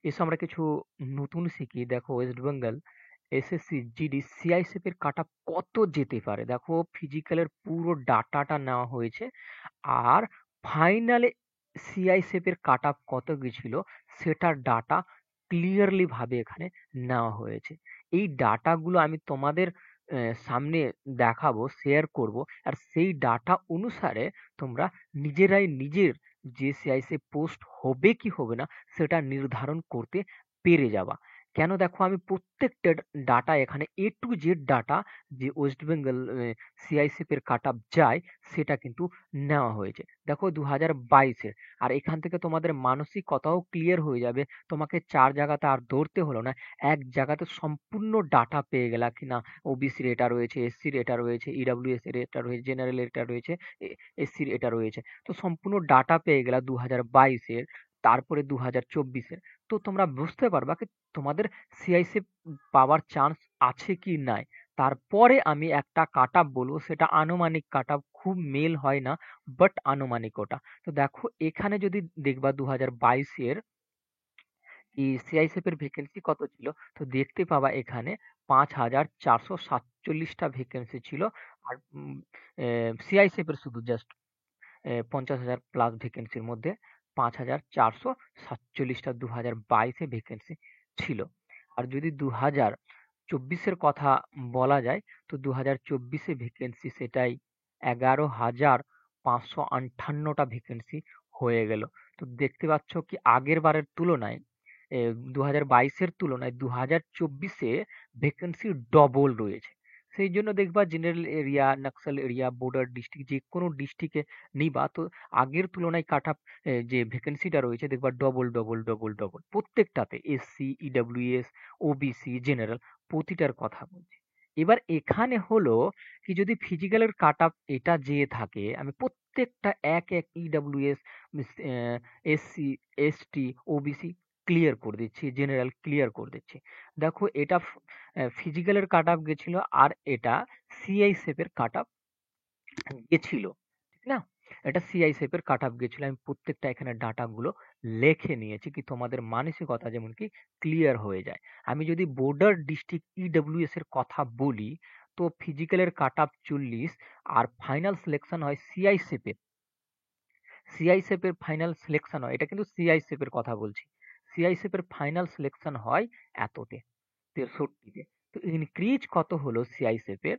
এসো আমরা কিছু নতুন শিখি। দেখো West Bengal SSC GD CISF এর কাট অফ কত যেতে পারে। দেখো ফিজিক্যালের পুরো ডাটাটা নেওয়া হয়েছে, আর ফাইনালে সিআইএসএফ এর কাট অফ কত গেছিল সেটার ডাটা ক্লিয়ারলি ভাবে এখানে নেওয়া হয়েছে। এই ডাটাগুলো আমি তোমাদের সামনে দেখাবো, শেয়ার করব, আর সেই ডাটা অনুসারে তোমরা নিজেরাই নিজের যে সিআইএসএফ পোস্ট হবে কি হবে না সেটা নির্ধারণ করতে পেরে যাবা। কেন, দেখো আমি প্রত্যেকটা ডাটা এখানে এ টু জেড ডাটা যে ওয়েস্ট বেঙ্গল সিআইএসএফ এর কাট অফ যায় সেটা কিন্তু নেওয়া হয়েছে। দেখো 2022-এর, আর এখান থেকে তোমাদের মানসিকতাও ক্লিয়ার হয়ে যাবে। তোমাকে চার জায়গাতে আর দৌড়তে হলো না, এক জায়গাতে সম্পূর্ণ ডাটা পেয়ে গেলা কিনা। ওবিসির এটা রয়েছে, এসসির এটা রয়েছে, ইডাব্লিউএস এর এটা রয়েছে, জেনারেল এটা রয়েছে, এসসির এটা রয়েছে। তো সম্পূর্ণ ডাটা পেয়ে গেলা 2022-এর, তারপরে 2024-এর। তো তোমরা বুঝতে পারবা কি তোমাদের সিআইসি পাওয়ার চান্স আছে কি নাই। তারপরে আমি একটা কাট আপ বলবো, সেটা আনুমানিক কাট আপ, খুব মেল হয় না, বাট আনুমানিক ওটা। তো দেখো এখানে যদি দেখবা 2022-এর কি সিআইএসএফ এর ভ্যাকেন্সি কত ছিল, তো দেখতে পাবা এখানে 5,447টা ভ্যাকেন্সি ছিল। আর সিআইএসএফ এর শুধু জাস্ট 50,000 প্লাস ভ্যাকেন্সির মধ্যে 5,447টা 2022-এ ভ্যাকেন্সি ছিল। আর যদি 2024-এর কথা বলা যায়, তো 2024-এ ভ্যাকেন্সি সেটাই 11,558টা ভ্যাকেন্সি হয়ে গেল। তো দেখতে পাচ্ছ কি আগের বারের তুলনায়, 2022-এর তুলনায় 2024-এ ভ্যাকেন্সি ডবল রয়েছে। সেই জন্য দেখবা general area, Naxal area, border district, যে কোনো ডিস্ট্রিক্টে নিবা, তো আগের তুলনায় কাট আপ যে ভ্যাকেন্সিটা রয়েছে দেখবা ডবল ডবল ডবল ডবল প্রত্যেকটাতে, এসসি, ইডাব্লিউএস, ওবিসি, জেনারেল, প্রতিটার কথা বলছি। এবার এখানে হলো কি, যদি ফিজিক্যালের কাট আপ এটা যেয়ে থাকে, আমি প্রত্যেকটা এক এক EWS, SC, ST, OBC clear করে দিচ্ছি, জেনারেল ক্লিয়ার করে দিচ্ছি। দেখো এটা ফিজিক্যালের কাট আপ গেছিল, আর এটা সিআইএসএফ এর কাট আপ গেছিল, ঠিক না? এটা সিআইএসএফ এর কাট আপ গেছিল। আমি প্রত্যেকটা এখানে ডাটা গুলো লিখে নিয়েছি কি তোমাদের মানসিকতা যেমন কি ক্লিয়ার হয়ে যায়। আমি যদি বর্ডার ডিস্ট্রিক্ট ইডব্লিউএস এর কথা বলি, তো ফিজিক্যালের কাট আপ 40, আর ফাইনাল সিলেকশন হয় সিআইএসএফ এর। সিআইএসএফ এর ফাইনাল সিলেকশন হয়, এটা কিন্তু সিআইএসএফ এর কথা বলছি। সিআইএসএফ এর ফাইনাল সিলেকশন হয় এততে, 63-তে। তো ইনক্রিজ কত হলো সিআইএসএফ এর,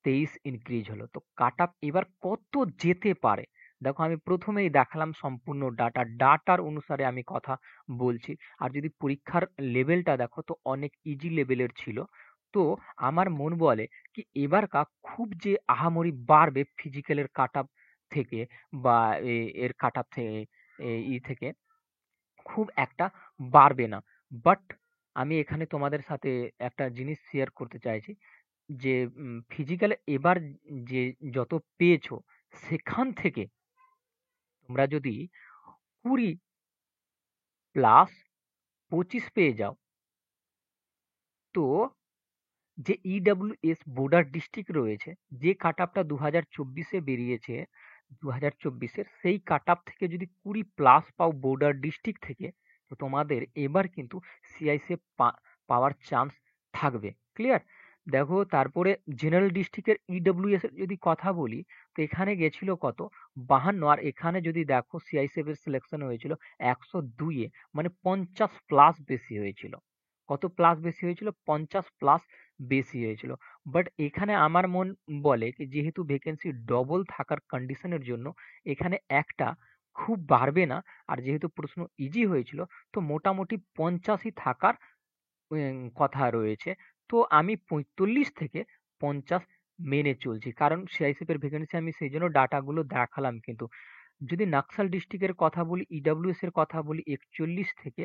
23 ইনক্রিজ হলো। তো কাট আপ এবার কত যেতে পারে। দেখো আমি প্রথমেই দেখালাম সম্পূর্ণ ডাটার অনুসারে আমি কথা বলছি। আর যদি পরীক্ষার লেভেলটা দেখো তো অনেক ইজি লেভেলের ছিল। তো আমার মন বলে কি এবারকা খুব যে আহামরি বাড়বে ফিজিক্যালের কাট আপ থেকে, বা এর কাট আপ থেকে, থেকে খুব একটা বাড়বে না। বাট আমি এখানে তোমাদের সাথে একটা জিনিস শেয়ার করতে চাইছি, যে ফিজিক্যাল এবার যে যত পেয়েছো সেখান থেকে তোমরা যদি 20+25 পেয়ে যাও, তো যে ইডব্লিউএস বর্ডার ডিস্ট্রিক্ট রয়েছে, যে কাট আপটা 2024-এ বেরিয়েছে, 2024-এর সেই কাট আপ থেকে যদি 20+ পাও বর্ডার ডিস্ট্রিক্ট থেকে, তো তোমাদের এবার কিন্তু সিআইসিএফ পাওয়ার চান্স থাকবে। ক্লিয়ার? দেখো তারপরে জেনারেল ডিস্ট্রিক্টের ইডব্লিউএস এর যদি কথা বলি, তো এখানে গেছিল কত, 52, আর এখানে যদি দেখো সিআইসিএফ এর সিলেকশন হয়েছিল 102-এ, মানে 50+ বেশি হয়েছিল। কত প্লাস বেশি হয়েছিল? 50+ বেশি হয়েছিল। বাট এখানে আমার মন বলে কি যেহেতু ভ্যাকেন্সি ডবল থাকার কন্ডিশনের জন্য এখানে একটা খুব বাড়বে না। আর যেহেতু প্রশ্ন ইজি হয়েছিল, তো মোটামুটি 50-ই থাকার কথা রয়েছে। তো আমি 45 থেকে 50 মেনে চলছি, কারণ সিআইএসএফ এর ভ্যাকেন্সি আমি সেই জন্য ডাটাগুলো দেখালাম। কিন্তু যদি নাকসাল ডিস্ট্রিক্টের কথা বলি, ইডব্লিউএস এর কথা বলি, 41 থেকে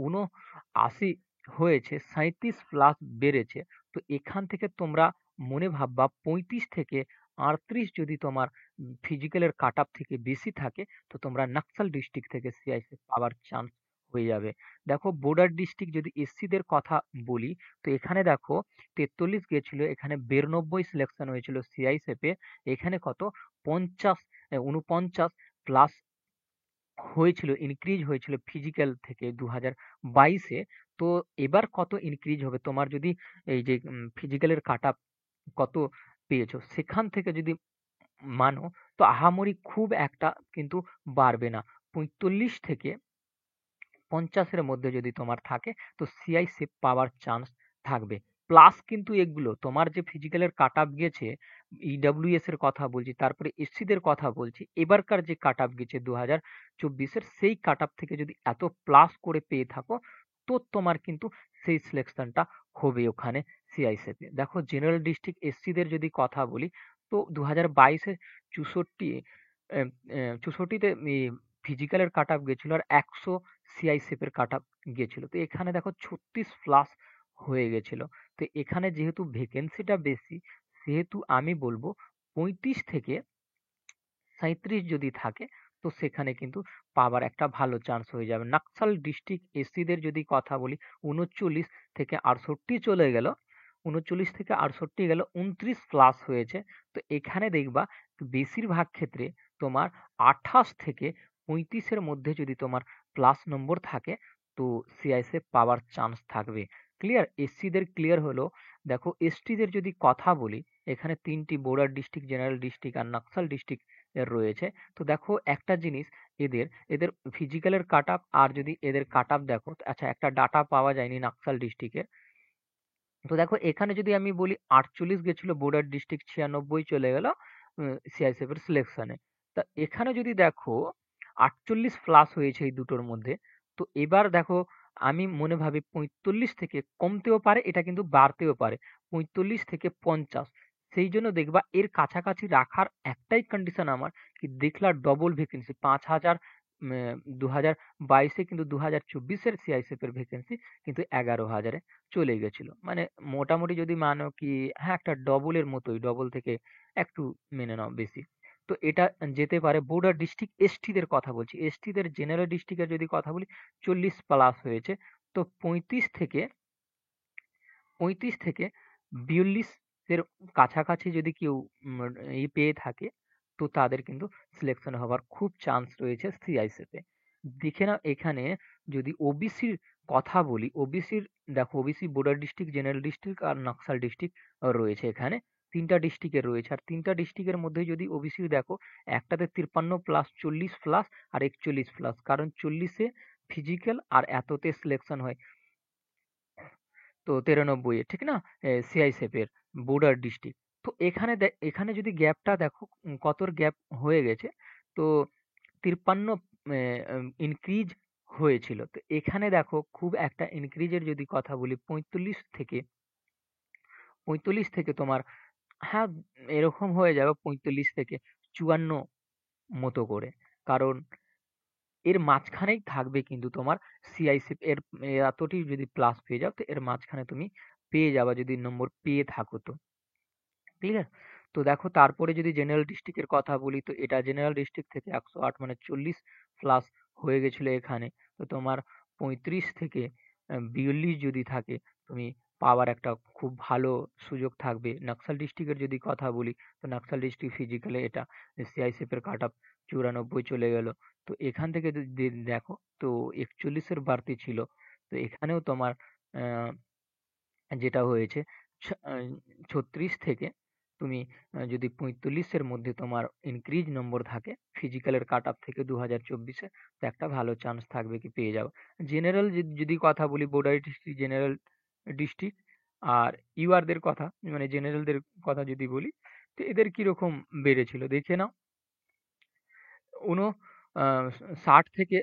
79 হয়েছে, 37+ বেড়েছে। তো এখান থেকে তোমরা মনে ভাববা 35 থেকে 38 যদি তোমার ফিজিক্যালের কাট আপ থেকে বেশি থাকে, তো তোমরা নাকসাল ডিস্ট্রিক্ট থেকে সিআইএসএফ পাওয়ার চান্স হয়ে যাবে। দেখো বর্ডার ডিস্ট্রিক্ট যদি এসসিদের কথা বলি, তো এখানে দেখো 43 গেছিল, এখানে 92 সিলেকশন হয়েছিল সিআইএসএফ এ। এখানে কত, 49+ হয়েছিল, ইনক্রিজ হয়েছিল ফিজিক্যাল থেকে 2022-এ। তো এবার কত ইনক্রিজ হবে তোমার যদি এই যে ফিজিক্যালের কাট আপ কত পেয়েছো সেখান থেকে যদি মানো, তো আহামরি খুব একটা কিন্তু বাড়বে না। 45 থেকে 50-এর মধ্যে যদি তোমার থাকে তো সিআইসিএফ পাওয়ার চান্স থাকবে। প্লাস কিন্তু এগুলো তোমার যে ফিজিক্যালের কাট আপ গেছে, ইডব্লিউএস এর কথা বলছি, তারপরে এসসিদের কথা বলছি, এবারকার যে কাট আপ গেছে 2024-এর, সেই কাট আপ থেকে যদি এত প্লাস করে পেয়ে থাকো, তো তোমার কিন্তু সেই সিলেকশনটা হবে ওখানে সিআইসিএফ এ। দেখো জেনারেল ডিস্ট্রিক্ট এসসিদের যদি কথা বলি, তো 2022-এ 64তে ফিজিক্যালের কাট আপ গেছিল, আর 100 সিআইসিএফ এর কাট আপ গেছিল। তো এখানে দেখো 36 প্লাস হয়ে গেছিল। তো এখানে যেহেতু ভ্যাকেন্সিটা বেশি, সেহেতু আমি বলবো 35 থেকে 37 যদি থাকে, তো সেখানে কিন্তু পাওয়ার একটা ভালো চান্স হয়ে যাবে। নাকসাল ডিস্ট্রিক্ট এসসিদের যদি কথা বলি, 39 থেকে 68 চলে গেল, 39 থেকে 68 গেল, 29 প্লাস হয়েছে। তো এখানে দেখবা বেশিরভাগ ক্ষেত্রে তোমার 28 থেকে 35-এর মধ্যে যদি তোমার প্লাস নম্বর থাকে, তো সিআইএসএফ পাওয়ার চান্স থাকবে। ক্লিয়ার? এসসিদের ক্লিয়ার হলো। দেখো এসটিদের যদি কথা বলি, এখানে 3টি বর্ডার ডিস্ট্রিক্ট, জেনারেল ডিস্ট্রিক্ট আর নকশাল ডিস্ট্রিক্ট এর রয়েছে। তো দেখো একটা জিনিস, এদের এদের ফিজিক্যালের কাট আপ আর যদি এদের কাট আপ দেখো, আচ্ছা একটা ডাটা পাওয়া যায়নি নাকশাল ডিস্ট্রিক্টের। তো দেখো এখানে যদি আমি বলি 48 গেছিল বর্ডার ডিস্ট্রিক্ট, 96 চলে গেল সিআইএসএফ এর সিলেকশনে। তা এখানে যদি দেখো 48 প্লাস হয়েছে এই দুটোর মধ্যে। তো এবার দেখো আমি মনে ভাবি 45 থেকে কমতেও পারে, এটা কিন্তু বাড়তেও পারে 45 থেকে 50। সেই জন্য দেখবা এর কাছাকাছি রাখার একটাই কন্ডিশন আমার, কি দেখলা ডবল ভ্যাকেন্সি 5000, 2022-এ কিন্তু 2024-এর সিআইএসএফ এর ভ্যাকেন্সি কিন্তু 11,000-এ চলে গেছিল। মানে মোটামুটি যদি মানো কি, হ্যাঁ একটা ডবলের মতোই, ডবল থেকে একটু মেনে নাও বেশি। তো এটা যেতে পারে। বর্ডার ডিস্ট্রিক্ট এসটিদের কথা বলছি, এসটিদের জেনারেল ডিস্ট্রিক্টের যদি কথা বলি, 40 প্লাস হয়েছে। তো 35 থেকে 42 এর কাছাকাছি যদি কেউ পেয়ে থাকে, তো তাদের কিন্তু সিলেকশন হওয়ার খুব চান্স রয়েছে সিআইএসএফ এ। দেখে নাও এখানে যদি ওবিসির কথা বলি, ওবিসির দেখো OBC border district, general district আর নকশাল ডিস্ট্রিক্ট রয়েছে এখানে। 3টা ডিস্ট্রিক্টের রয়েছে, আর 3টা ডিস্ট্রিক্টের মধ্যে যদি ওবিসি দেখো, একটাতে 53 প্লাস, 40 প্লাস আর 41 প্লাস, কারণ 40-এ ফিজিক্যাল আর এততে সিলেকশন হয়। তো 93 এ, ঠিক না? সিআইএসএফ এর বর্ডার ডিস্ট্রিক্ট। তো এখানে এখানে যদি গ্যাপটা দেখো কতর গ্যাপ হয়ে গেছে, তো 53 ইনক্রিজ হয়েছিল। তো এখানে দেখো খুব একটা ইনক্রিজের যদি কথা বলি, 45 থেকে তোমার, হ্যাঁ এরকম হয়ে যাবে 45 থেকে 54 মতো করে। কারণ এর মাঝখানেই থাকবে কিন্তু তোমার সিআইসিএফ এর, এতটি যদি প্লাস পেয়ে যাও, তো এর মাঝখানে তুমি পেয়ে যাবা যদি নম্বর পেয়ে থাকো তো। ক্লিয়ার? তো দেখো তারপরে যদি জেনারেল ডিস্ট্রিক্টের কথা বলি, তো এটা জেনারেল ডিস্ট্রিক্ট থেকে 108 মানে 40 প্লাস হয়ে গেছিল এখানে। তো তোমার 35 থেকে 42 যদি থাকে, তুমি পাওয়ার একটা খুব ভালো সুযোগ থাকবে। নকশাল ডিস্ট্রিক্টের যদি কথা বলি, তো নকশাল ডিস্ট্রিক্ট ফিজিক্যালে এটা সিআইএসএফ এর কাট আপ 94 চলে গেল। তো এখান থেকে যদি দেখো, তো 41-এর বাড়তি ছিল। তো এখানেও তোমার আহ, যেটা হয়েছে, 36 থেকে তুমি যদি 45-এর মধ্যে তোমার ইনক্রিজ নম্বর থাকে ফিজিক্যালের কাট আপ থেকে 2024-এ, তো একটা ভালো চান্স থাকবে কি পেয়ে যাও। জেনারেল যদি কথা বলি, বর্ডার ডিস্ট্রিক্ট, জেনারেল ডিস্ট্রিক্ট আর ইউআরদের কথা, মানে জেনারেলদের কথা যদি বলি, তো এদের কিরকম বেড়েছিল দেখে নাও। 60 থেকে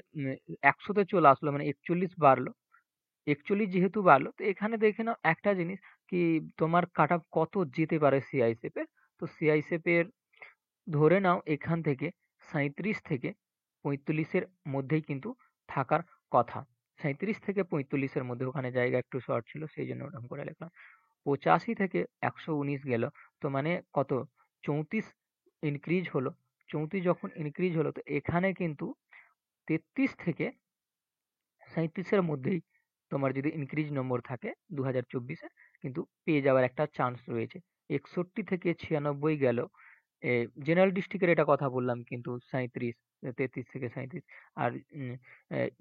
100-তে চলে আসলো, মানে 41 বাড়লো। 41 যেহেতু বাড়লো, তো এখানে দেখে নাও একটা জিনিস, কি তোমার কাট অফ কত যেতে পারে সিআইএসএফ এর। তো সিআইএসএফ এর ধরে নাও এখান থেকে 37 থেকে 45-এর মধ্যেই কিন্তু থাকার কথা। 37 থেকে 45-এর মধ্যে, ওখানে জায়গা একটু শর্ট ছিল সেই জন্য ওরকম করে লিখলাম। 85 থেকে 119 গেল, তো মানে কত, 34 ইনক্রিজ হলো। 34 যখন ইনক্রিজ হলো, তো এখানে কিন্তু 33 থেকে 37-এর মধ্যেই তোমার যদি ইনক্রিজ নম্বর থাকে 2024-এ, কিন্তু পেয়ে যাওয়ার একটা চান্স রয়েছে। 61 থেকে 96 গেল, জেনারেল ডিস্ট্রিক্টের এটা কথা বললাম কিন্তু 37, 33 থেকে 37। আর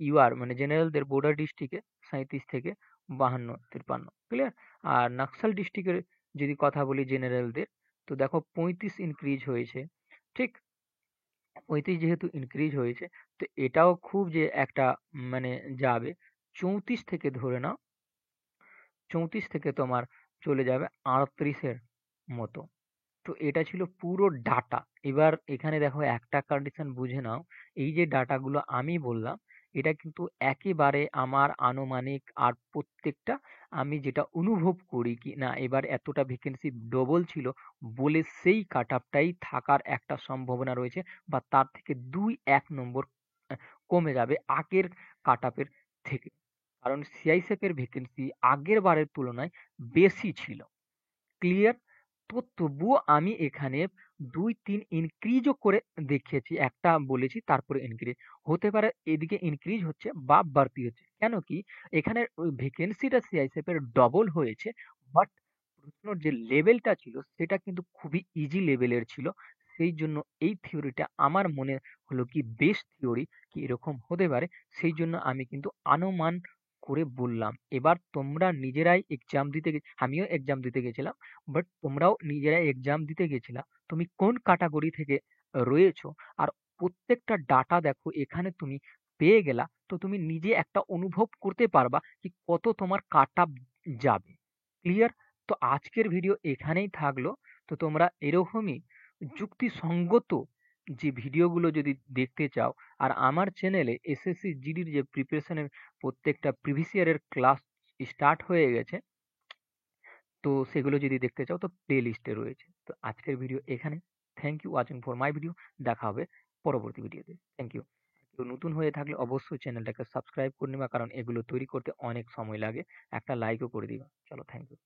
ইউআর মানে জেনারেলদের বর্ডার ডিস্ট্রিক্টে 37 থেকে 52, 53। ক্লিয়ার? আর নাক্সাল ডিস্ট্রিক্টের যদি কথা বলি জেনারেলদের, তো দেখো 35 ইনক্রিজ হয়েছে। ঠিক, 35 যেহেতু ইনক্রিজ হয়েছে, তো এটাও খুব যে একটা মানে যাবে 34 থেকে ধরে নাও, 34 থেকে তোমার চলে যাবে 38-এর মতো। তো এটা ছিল পুরো ডাটা। এবার এখানে দেখো একটা কন্ডিশন বুঝে নাও, এই যে ডাটাগুলো আমি বললাম, এটা কিন্তু একেবারে আমার আনুমানিক, আর প্রত্যেকটা আমি যেটা অনুভব করি কি না এবার এতটা ভ্যাকেন্সি ডবল ছিল বলে সেই কাট আপটাই থাকার একটা সম্ভাবনা রয়েছে, বা তার থেকে 2-1 নম্বর কমে যাবে আগের কাট আপের থেকে। কারণ সিআইএসএফ এর ভ্যাকেন্সি আগের বারের তুলনায় বেশি ছিল। ক্লিয়ার? তো তবুও আমি এখানে 2-3 ইনক্রিজও করে দেখিয়েছি। একটা বলেছি তারপরে ইনক্রিজ হতে পারে, এদিকে ইনক্রিজ হচ্ছে বা বাড়তি হচ্ছে। কেন কি এখানে ওই ভ্যাকেন্সিটা সিআইএসএফ এর ডবল হয়েছে, বাট প্রশ্নর যে লেভেলটা ছিল সেটা কিন্তু খুবই ইজি লেভেলের ছিল। সেই জন্য এই থিওরিটা আমার মনে হলো কি বেস্ট থিওরি, কি এরকম হতে পারে। সেই জন্য আমি কিন্তু অনুমান করে বললাম। এবার তোমরা নিজেরাই এক্সাম দিতে আমিও এক্সাম দিতে গেছিলাম, বাট তোমরাও নিজেরাই এক্সাম দিতে গেছিলা, তুমি কোন ক্যাটাগরি থেকে রয়েছো, আর প্রত্যেকটা ডাটা দেখো এখানে তুমি পেয়ে গেলা, তো তুমি নিজে একটা অনুভব করতে পারবা কি কত তোমার কাট আপ যাবে। ক্লিয়ার? তো আজকের ভিডিও এখানেই থাকলো। তো তোমরা এরকমই যুক্তিসঙ্গত যে ভিডিওগুলো যদি দেখতে চাও, আর আমার চ্যানেলে এসএসসি জিডির যে প্রিপারেশনের প্রত্যেকটা প্রিভিয়াস ইয়ারের ক্লাস স্টার্ট হয়ে গেছে, তো সেগুলো যদি দেখতে চাও তো প্লে লিস্টে রয়েছে। তো আজকের ভিডিও এখানে। Thank you watching for my video. দেখা হবে পরবর্তী ভিডিওতে। Thank you. কেউ নতুন হয়ে থাকলে অবশ্যই চ্যানেলটাকে সাবস্ক্রাইব করে নিবা, কারণ এগুলো তৈরি করতে অনেক সময় লাগে। একটা লাইকও করে দিবা। চলো, থ্যাংক ইউ।